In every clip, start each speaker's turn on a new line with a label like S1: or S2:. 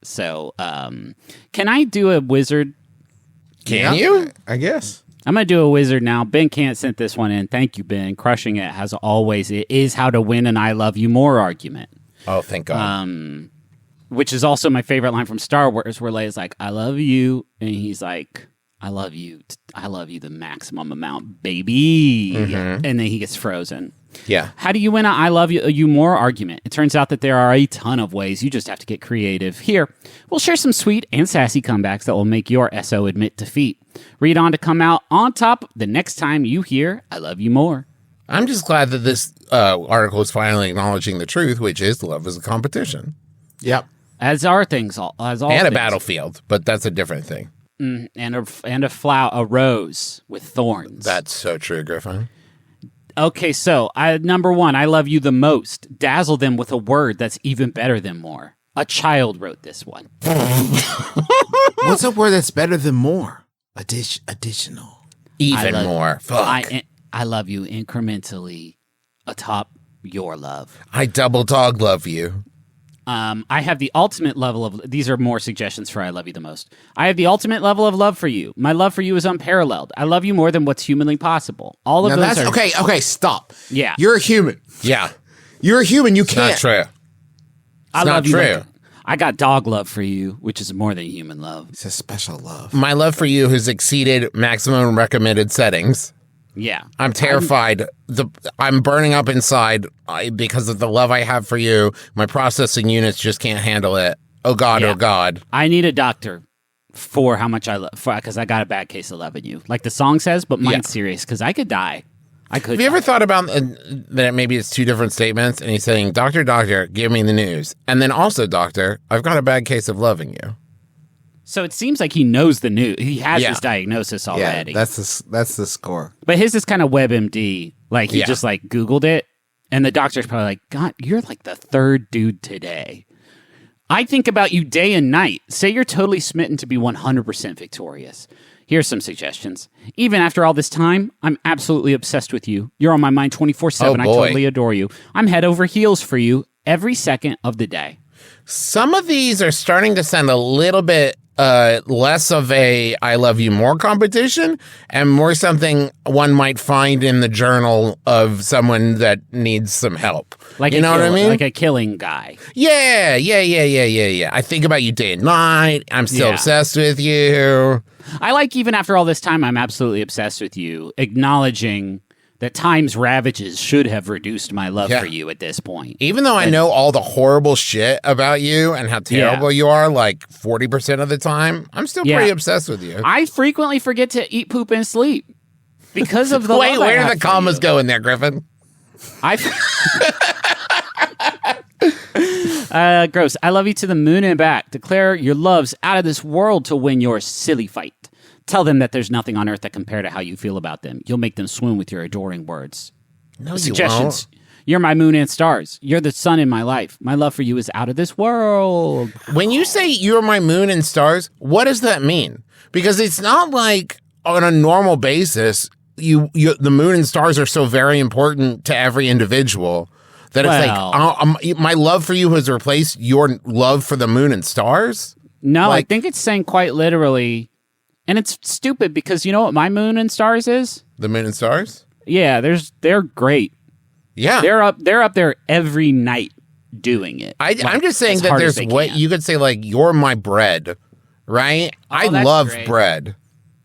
S1: So, can I do a wizard?
S2: Can you? I guess.
S1: I'm going to do a wizard now. Ben Can't sent this one in. Thank you, Ben. Crushing it, as always. It is how to win an I love you more argument.
S2: Oh, thank God.
S1: Which is also my favorite line from Star Wars, where Leia's like, I love you. And he's like, I love you. I love you the maximum amount, baby. And then he gets frozen.
S2: Yeah.
S1: How do you win an I love you more argument? It turns out that there are a ton of ways. You just have to get creative. Here, we'll share some sweet and sassy comebacks that will make your SO admit defeat. Read on to come out on top the next time you hear I love you more.
S2: I'm just glad that this article is finally acknowledging the truth, which is love is a competition.
S3: Yep.
S1: As are things, as all
S2: and
S1: things.
S2: a battlefield, but that's a different thing.
S1: And a flower, a rose with thorns.
S2: That's so true, Griffin.
S1: Okay, so number one, I love you the most. Dazzle them with a word that's even better than more. A child wrote this one.
S3: What's a word that's better than more? Additional.
S2: Even more. Fuck.
S1: I love you incrementally atop your love.
S2: I double dog love you.
S1: I have the ultimate level of... These are more suggestions for I love you the most. I have the ultimate level of love for you. My love for you is unparalleled. I love you more than what's humanly possible. All of those are...
S3: Okay, stop.
S1: Yeah.
S3: You're a human.
S2: Yeah.
S3: You're a human. You
S2: It's
S3: can't.
S2: not true.
S1: I
S2: not
S1: love you.
S2: true.
S1: Like, I got dog love for you, which is more than human love.
S3: It's a special love.
S2: My love for you has exceeded maximum recommended settings.
S1: Yeah.
S2: I'm terrified. I'm burning up inside because of the love I have for you. My processing units just can't handle it. Oh, God,
S1: Yeah.
S2: oh, God.
S1: I need a doctor for how much I love... Because I got a bad case of loving you. Like the song says, but mine's serious, because I could die.
S2: Have you ever thought about that maybe it's two different statements, and he's saying, doctor, give me the news. And then also, doctor, I've got a bad case of loving you.
S1: So it seems like he knows the news. He has his diagnosis already.
S3: Yeah, that's the score.
S1: But his is kind of WebMD. Like, he just, like, Googled it, and the doctor's probably like, God, you're, like, the third dude today. I think about you day and night. Say you're totally smitten to be 100% victorious. Here's some suggestions. Even after all this time, I'm absolutely obsessed with you. You're on my mind 24/7.
S2: Oh,
S1: I
S2: boy.
S1: totally adore you. I'm head over heels for you every second of the day.
S2: Some of these are starting to sound a little bit less of a I love you more competition and more something one might find in the journal of someone that needs some help.
S1: Like
S2: you know what I mean?
S1: Like a killing guy.
S2: Yeah. I think about you day and night. I'm still obsessed with you.
S1: I like even after all this time, I'm absolutely obsessed with you, acknowledging that time's ravages should have reduced my love for you at this point.
S2: Even though I know all the horrible shit about you and how terrible you are, like 40% of the time, I'm still pretty obsessed with you.
S1: I frequently forget to eat, poop, and sleep because of the
S2: Wait,
S1: love I
S2: where
S1: have
S2: do the
S1: for
S2: commas
S1: you.
S2: go in there, Griffin?
S1: Gross. I love you to the moon and back. Declare your love's out of this world to win your silly fight. Tell them that there's nothing on earth that compare to how you feel about them. You'll make them swoon with your adoring words.
S2: No,
S1: Suggestions.
S2: you won't.
S1: You're my moon and stars. You're the sun in my life. My love for you is out of this world.
S2: When you say you're my moon and stars, what does that mean? Because it's not like on a normal basis, the moon and stars are so very important to every individual that it's like my love for you has replaced your love for the moon and stars?
S1: No,
S2: Like-
S1: I think it's saying quite literally, and it's stupid because you know what my moon and stars is?
S2: The moon and stars?
S1: Yeah, they're great.
S2: Yeah.
S1: They're up there every night doing it.
S2: I'm just saying
S1: as
S2: that
S1: hard as
S2: there's
S1: they
S2: what
S1: can.
S2: you could say, like, you're my bread, right? I
S1: that's
S2: love
S1: great.
S2: bread.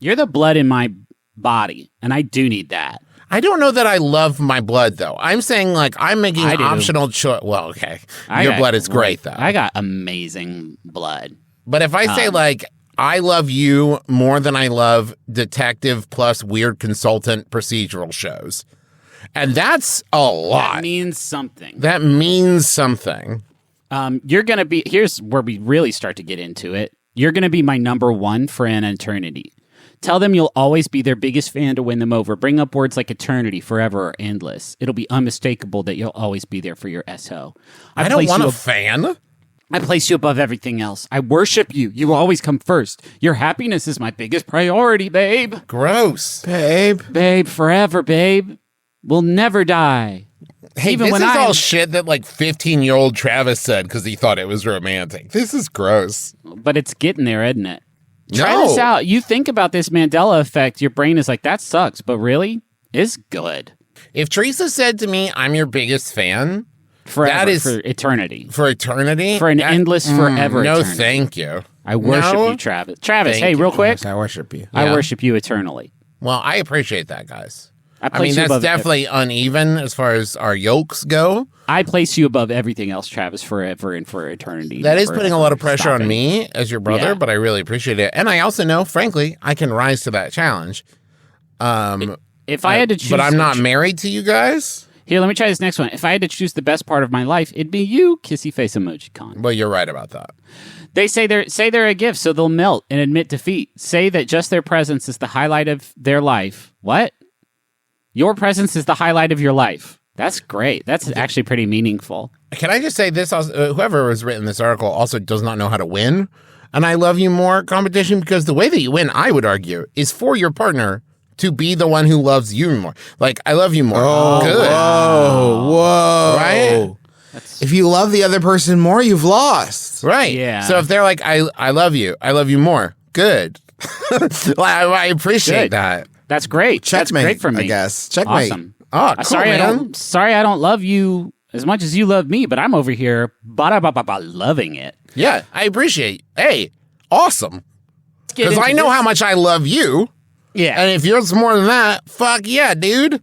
S1: You're the blood in my body, and I do need that.
S2: I don't know that I love my blood, though. I'm saying, like, I'm making
S1: I
S2: an
S1: do.
S2: optional choice. Well, okay. Your blood is great, though.
S1: I got amazing blood.
S2: But if I say, like, I love you more than I love detective plus weird consultant procedural shows. And that's a lot.
S1: That means something.
S2: That means something.
S1: You're going to be, here's where we really start to get into it. You're going to be my number one for an eternity. Tell them you'll always be their biggest fan to win them over. Bring up words like eternity, forever, or endless. It'll be unmistakable that you'll always be there for your SO.
S2: I don't want a fan.
S1: I place you above everything else. I worship you. You always come first. Your happiness is my biggest priority, babe.
S2: Gross.
S3: Babe.
S1: Babe, forever, babe. We'll never die.
S2: Hey,
S1: Even
S2: this
S1: when
S2: is
S1: I-
S2: all shit that like 15-year-old Travis said because he thought it was romantic. This is gross.
S1: But it's getting there, isn't it? Try
S2: No.
S1: this out. You think about this Mandela effect, your brain is like, that sucks, but really, it's good.
S2: If Teresa said to me, I'm your biggest fan,
S1: Forever,
S2: that is
S1: for eternity.
S2: for eternity.
S1: For an endless forever
S2: No,
S1: eternity.
S2: thank you.
S1: I worship
S2: No,
S1: you, Travis. Travis,
S2: thank
S1: hey,
S2: you.
S1: real quick.
S3: Yes, I worship you.
S1: I
S2: Yeah.
S1: worship you eternally.
S2: Well, I appreciate that, guys.
S1: I
S2: I
S1: place
S2: mean,
S1: you
S2: that's
S1: above
S2: definitely uneven as far as our yolks go.
S1: I place you above everything else, Travis, forever and for eternity.
S2: That is
S1: Never,
S2: putting a
S1: ever
S2: lot of pressure on
S1: stopping.
S2: me as your brother,
S1: Yeah.
S2: but I really appreciate it. And I also know, frankly, I can rise to that challenge.
S1: If I had to choose,
S2: But I'm not married to you guys.
S1: Here, let me try this next one. If I had to choose the best part of my life, it'd be you, kissy face emoji con.
S2: Well, you're right about that.
S1: They say they're a gift, so they'll melt and admit defeat. Say that just their presence is the highlight of their life. What? Your presence is the highlight of your life. That's great. That's actually pretty meaningful.
S2: Can I just say this? Also, whoever has written this article also does not know how to win. And I love you more competition because the way that you win, I would argue, is for your partner to be the one who loves you more. Like, I love you more. Good.
S3: Whoa.
S2: Right?
S3: If you love the other person more, you've lost.
S2: Right.
S1: Yeah.
S2: So if they're like, I love you more. Good. I appreciate
S1: Good.
S2: that.
S1: That's great. That's
S3: Checkmate,
S1: great for me.
S3: I guess. Checkmate.
S1: Awesome.
S2: Oh, cool,
S1: sorry,
S2: man.
S1: I don't love you as much as you love me, but I'm over here loving it.
S2: Yeah, I appreciate. Hey, awesome.
S1: Get
S2: Because
S1: into
S2: I know
S1: this.
S2: how much I love you.
S1: Yeah.
S2: And if yours more than that, fuck yeah, dude.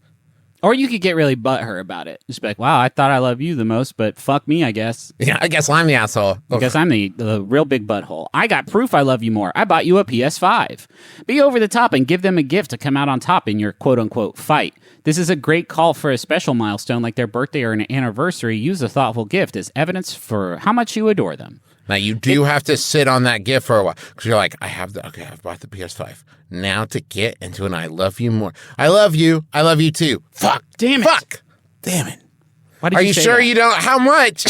S1: Or you could get really butthurt about it. Just be like, wow, I thought I love you the most, but fuck me, I guess.
S2: Yeah, I guess I'm the asshole.
S1: Because I'm the real big butthole. I got proof I love you more. I bought you a PS5. Be over the top and give them a gift to come out on top in your quote-unquote fight. This is a great call for a special milestone like their birthday or an anniversary. Use a thoughtful gift as evidence for how much you adore them.
S2: Now, you do have to sit on that gift for a while. Because you're like, I've bought the PS5. Now to get into an I love you more. I love you too. Fuck.
S1: Damn it.
S2: Fuck.
S3: Damn it.
S1: Why did
S2: Are you
S1: say
S2: sure
S1: that?
S2: you don't? How much?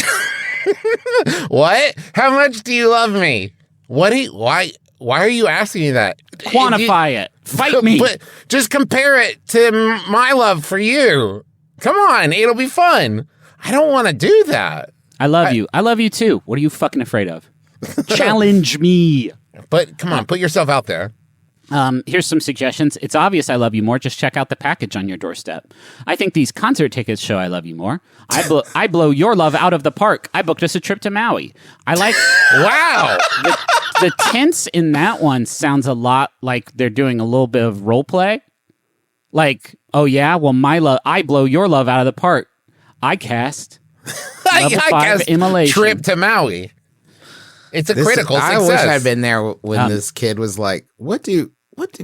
S2: What? How much do you love me? Why are you asking me that?
S1: Quantify it. Fight me.
S2: But just compare it to my love for you. Come on, it'll be fun. I don't want to do that.
S1: I love you. I love you too. What are you fucking afraid of? Challenge me.
S2: But come on, put yourself out there.
S1: Here's some suggestions. It's obvious I love you more. Just check out the package on your doorstep. I think these concert tickets show I love you more. I blow your love out of the park. I booked us a trip to Maui. I like
S2: Wow.
S1: the tense in that one sounds a lot like they're doing a little bit of role play. Like, oh yeah, well my love, I blow your love out of the park. I cast level 5
S2: guess
S1: immolation.
S2: trip to Maui. It's a
S3: This
S2: critical
S3: is, I
S2: success.
S3: wish I'd been there when this kid was like, what do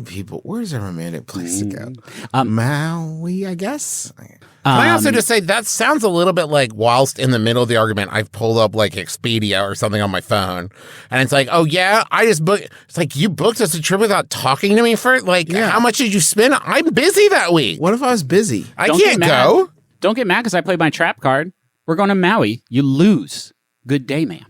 S3: people, where's a romantic place to go? Maui, I guess.
S2: Can I also just say that sounds a little bit like whilst in the middle of the argument, I've pulled up like Expedia or something on my phone. And it's like, oh yeah, I just booked. It's like, you booked us a trip without talking to me first? Like,
S3: Yeah.
S2: how much did you spend? I'm busy that week.
S3: What if I was busy?
S2: I
S1: Don't
S2: can't
S1: get mad.
S2: go.
S1: Don't get mad because I played my trap card. We're going to Maui. You lose. Good day, ma'am.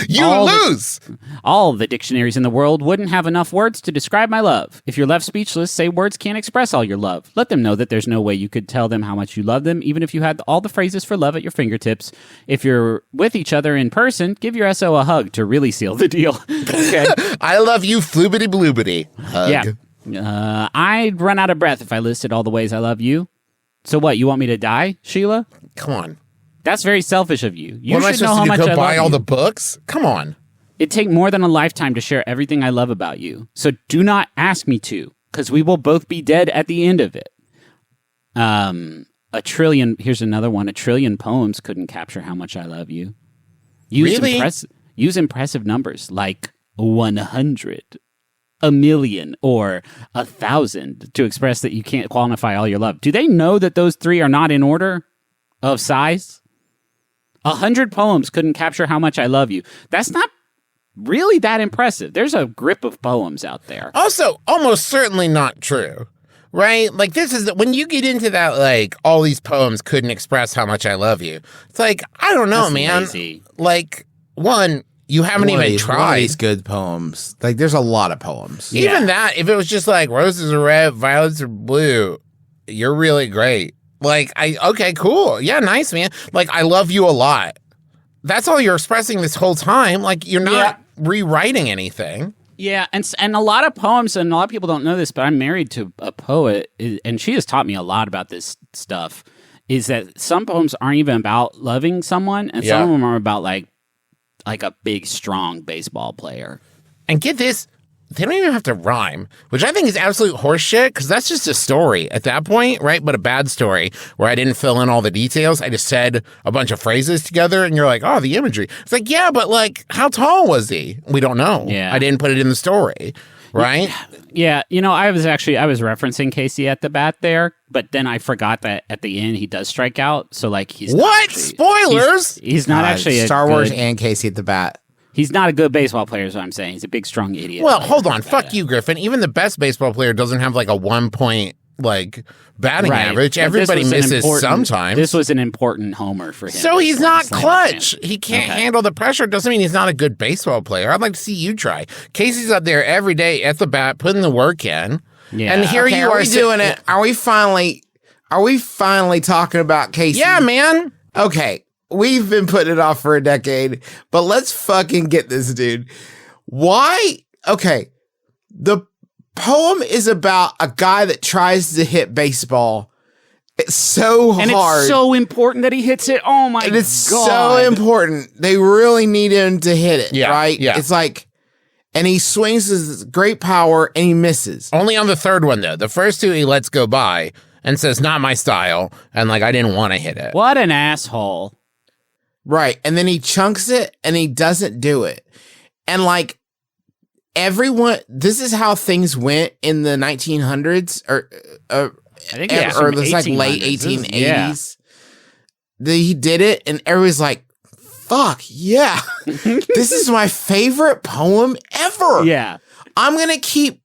S2: You
S1: All the-
S2: lose.
S1: All the dictionaries in the world wouldn't have enough words to describe my love. If you're left speechless, say words can't express all your love. Let them know that there's no way you could tell them how much you love them, even if you had all the phrases for love at your fingertips. If you're with each other in person, give your SO a hug to really seal the deal. Okay.
S2: I love you, floobity bloobity. Hug.
S1: Yeah. I'd run out of breath if I listed all the ways I love you. So what, you want me to die, Sheila?
S2: Come on.
S1: That's very selfish of you. You
S2: What am I
S1: should know
S2: supposed
S1: how
S2: to
S1: much
S2: do? Go
S1: I
S2: buy
S1: love
S2: all
S1: you.
S2: the books? Come on.
S1: It'd take more than a lifetime to share everything I love about you. So do not ask me to, because we will both be dead at the end of it. Here's another one. 1 trillion poems couldn't capture how much I love you.
S2: Really?
S1: Use impressive numbers like 100, 1,000,000, or 1,000 to express that you can't quantify all your love. Do they know that those three are not in order of size? 100 poems couldn't capture how much I love you. That's not really that impressive. There's a grip of poems out there.
S2: Also, almost certainly not true, right? Like, this is when you get into that, like, all these poems couldn't express how much I love you. It's like, I don't know,
S1: That's
S2: man.
S1: lazy.
S2: Like, one, you haven't
S3: One of
S2: even
S3: these- one of
S2: tried.
S3: these good poems. Like, there's a lot of poems.
S1: Yeah.
S2: Even that, if it was just like roses are red, violets are blue, you're really great. Like, okay, cool. Yeah, nice, man. Like, I love you a lot. That's all you're expressing this whole time. Like, you're not rewriting anything.
S1: Yeah, and a lot of poems, and a lot of people don't know this, but I'm married to a poet, and she has taught me a lot about this stuff, is that some poems aren't even about loving someone, and some of them are about, like a big, strong baseball player.
S2: And get this, they don't even have to rhyme, which I think is absolute horseshit, because that's just a story at that point, right? But a bad story where I didn't fill in all the details. I just said a bunch of phrases together, and you're like, oh, the imagery. It's like, yeah, but like, how tall was he? We don't know.
S1: Yeah.
S2: I didn't put it in the story, right?
S1: Yeah, I was referencing Casey at the bat there, but then I forgot that at the end he does strike out. So like he's
S2: what? Spoilers?
S1: He's not actually
S3: Star Wars and Casey at the bat.
S1: He's not a good baseball player, is what I'm saying. He's a big, strong idiot.
S2: Well, hold on. Fuck you, Griffin. Even the best baseball player doesn't have like a 1 point like batting average.
S1: But
S2: everybody misses sometimes.
S1: This was an important homer for him.
S2: So he's not clutch. He can't handle the pressure. Doesn't mean he's not a good baseball player. I'd like to see you try. Casey's up there every day at the bat, putting the work in.
S1: Yeah.
S2: And here you are
S3: doing it. Are we finally talking about Casey?
S2: Yeah, man.
S3: Okay. We've been putting it off for a decade, but let's fucking get this dude. Why? Okay. The poem is about a guy that tries to hit baseball. It's so hard.
S1: And it's so important that he hits it. Oh my God.
S3: And it's so important. They really need him to hit it, right?
S2: Yeah.
S3: It's like, and he swings with great power and he misses.
S2: Only on the third one, though. The first two he lets go by and says, not my style. And like, I didn't want to hit it.
S1: What an asshole.
S3: Right. And then he chunks it and he doesn't do it. And like everyone, this is how things went in the 1900s or this like late 1880s. He did it and everybody's like, fuck yeah. This is my favorite poem ever.
S1: Yeah.
S3: I'm going to keep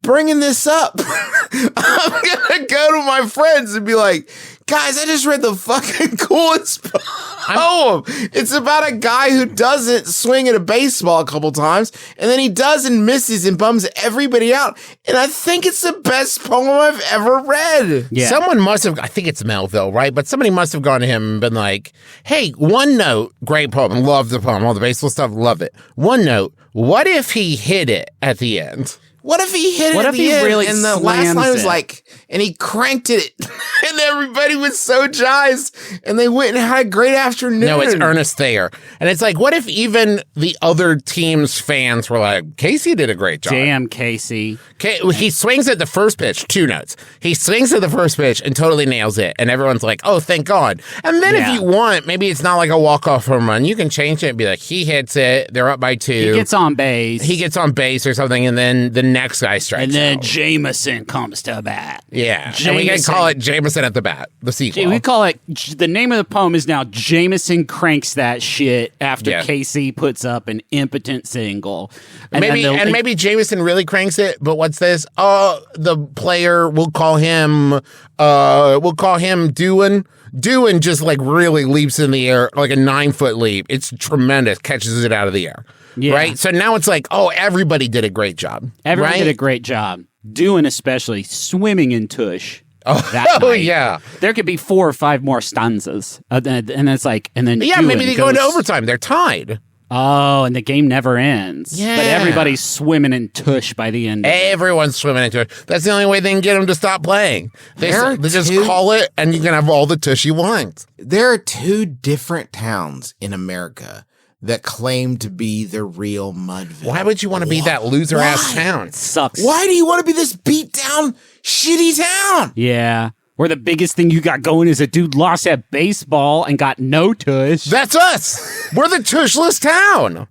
S3: bringing this up. I'm going to go to my friends and be like, guys, I just read the fucking coolest poem. It's about a guy who doesn't swing at a baseball a couple times, and then he does and misses and bums everybody out. And I think it's the best poem I've ever read.
S2: Yeah. Someone must have, I think it's Melville, right? But somebody must have gone to him and been like, hey, one note, great poem, love the poem, all the baseball stuff, love it. One note, what if he hit it at the end?
S3: What if he hit it
S1: what
S3: at
S1: if
S3: the
S1: he
S3: end?
S1: really
S3: And the last line was
S1: it?
S3: like, and he cranked it, and everybody was so jazzed, and they went and had a great afternoon.
S2: No, it's Ernest Thayer. And it's like, what if even the other team's fans were like, Casey did a great job.
S1: Damn, Casey.
S2: He swings at the first pitch, 2 notes. He swings at the first pitch and totally nails it. And everyone's like, oh, thank God. And then if you want, maybe it's not like a walk-off home run. You can change it and be like, he hits it. They're up by 2.
S1: He gets on base.
S2: He gets on base or something. And then the next guy strikes
S1: And then
S2: out.
S1: Jameson comes to bat.
S2: Yeah. And we can call it Jameson at the bat, the sequel.
S1: We call it, the name of the poem is now Jameson Cranks That Shit after Casey puts up an impotent single. And
S2: maybe Jameson really cranks it, but what's this? Oh, the player, we'll call him Doohan. Doohan just like really leaps in the air, like a 9-foot leap. It's tremendous, catches it out of the air. Yeah. Right? So now it's like, oh, everybody did a great job.
S1: Everybody did a great job. Doohan especially, swimming in tush.
S2: Yeah.
S1: There could be 4 or 5 more stanzas. And it's like, and then
S2: maybe they go into overtime. They're tied.
S1: Oh, and the game never ends.
S2: Yeah.
S1: But everybody's swimming in tush by the end.
S2: Everyone's swimming in tush. That's the only way they can get them to stop playing. They just call it, and you can have all the tush you want.
S3: There are 2 different towns in America that claim to be the real Mudville.
S2: Why would you want to be that loser-ass town?
S1: It sucks.
S3: Why do you want to be this beat-down, shitty town?
S1: Yeah. Where the biggest thing you got going is a dude lost at baseball and got no tush.
S2: That's us. We're the Tushless Town.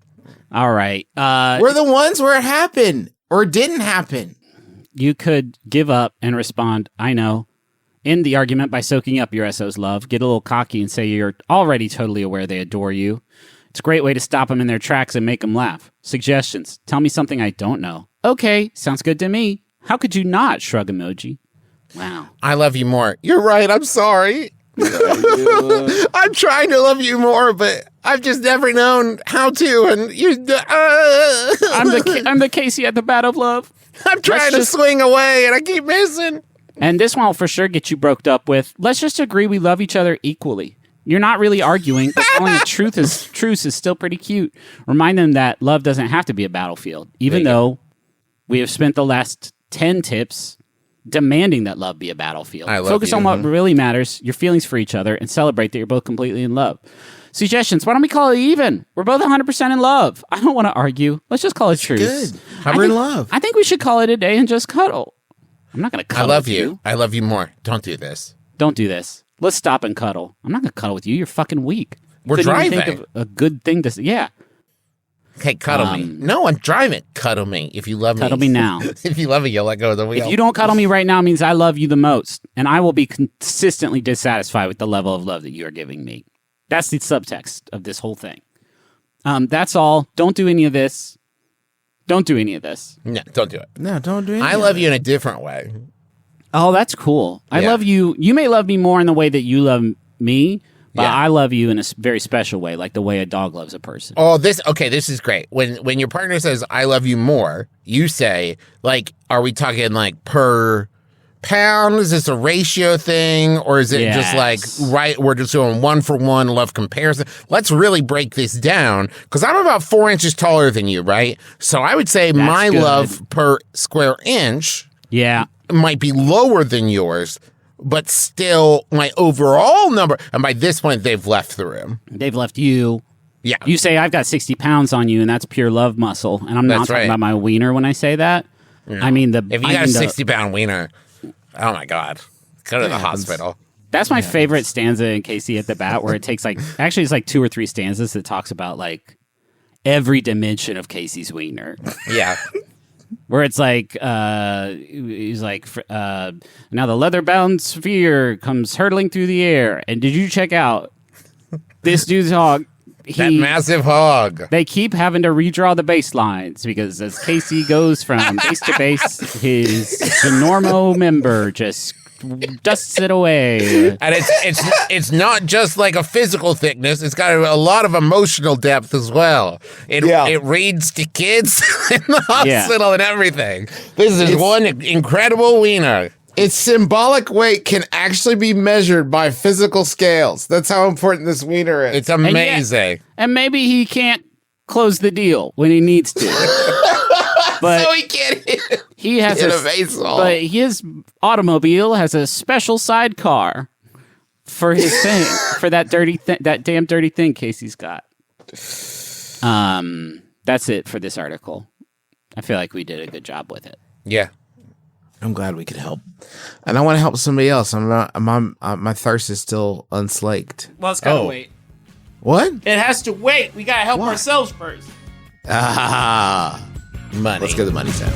S1: All right.
S3: We're the ones where it happened or didn't happen.
S1: You could give up and respond, I know, end the argument by soaking up your SO's love. Get a little cocky and say you're already totally aware they adore you. It's a great way to stop them in their tracks and make them laugh. Suggestions. Tell me something I don't know. Okay, sounds good to me. How could you not? Shrug emoji. Wow.
S2: I love you more. You're right. I'm sorry. I'm trying to love you more, but I've just never known how to. And you,
S1: I'm the Casey at the bat of love.
S2: I'm trying to swing away, and I keep missing.
S1: And this one will for sure get you broked up with, let's just agree we love each other equally. You're not really arguing, but calling a truce is still pretty cute. Remind them that love doesn't have to be a battlefield, even though we have spent the last 10 tips demanding that love be a battlefield. Focus on what really matters, your feelings for each other, and celebrate that you're both completely in love. Suggestions. Why don't we call it even? We're both 100% in love. I don't want to argue. Let's just call it truce.
S3: Good. We're in love.
S1: I think we should call it a day and just cuddle. I'm not going to cuddle with you.
S2: I love you more. Don't do this.
S1: Don't do this. Let's stop and cuddle. I'm not going to cuddle with you. You're fucking weak.
S2: We're driving.
S1: Think of a good thing to say. Yeah.
S2: Okay, cuddle me. No, I'm driving. Cuddle me if you love me.
S1: Cuddle me now.
S2: If you love me, you'll let go of the wheel.
S1: If you don't cuddle me right now, it means I love you the most. And I will be consistently dissatisfied with the level of love that you are giving me. That's the subtext of this whole thing. That's all. Don't do any of this. Don't do any of this.
S2: No, don't do it.
S3: No, don't do it.
S2: I love you in a different way.
S1: Oh, that's cool. I love you. You may love me more in the way that you love me, but I love you in a very special way, like the way a dog loves a person.
S2: Oh, this is great. When your partner says, I love you more, you say, like, are we talking like per pound? Is this a ratio thing? Or is it just like, right, we're just doing 1-for-1 love comparison? Let's really break this down, because I'm about 4 inches taller than you, right? So I would say my love per square inch might be lower than yours, but still my overall number. And by this point, they've left the room.
S1: They've left you.
S2: Yeah.
S1: You say, I've got 60 pounds on you, and that's pure love muscle. And I'm not talking about my wiener when I say that. I mean, if
S2: you got a 60-pound wiener, oh my God, go to the hospital.
S1: That's my favorite stanza in Casey at the Bat, where it takes it's like 2 or 3 stanzas that talks about like every dimension of Casey's wiener.
S2: Yeah.
S1: Where it's like, he's like, now the leather-bound sphere comes hurtling through the air. And did you check out this dude's hog?
S2: That massive hog.
S1: They keep having to redraw the bass lines because as Casey goes from base to base, his Normo member just dusts it away.
S2: And it's not just like a physical thickness. It's got a lot of emotional depth as well. It reads to kids in the hospital and everything. This is one incredible wiener.
S3: Its symbolic weight can actually be measured by physical scales. That's how important this wiener is.
S2: It's amazing.
S1: And maybe he can't close the deal when he needs to. But
S3: so he can't
S1: he has but his automobile has a special sidecar for his thing, for that damn dirty thing Casey's got. That's it for this article. I feel like we did a good job with it.
S2: Yeah.
S3: I'm glad we could help, and I want to help somebody else. My thirst is still unslaked.
S1: Well, it's gotta wait.
S3: What?
S1: It has to wait. We gotta help ourselves first.
S3: Money. Let's go to the money tab.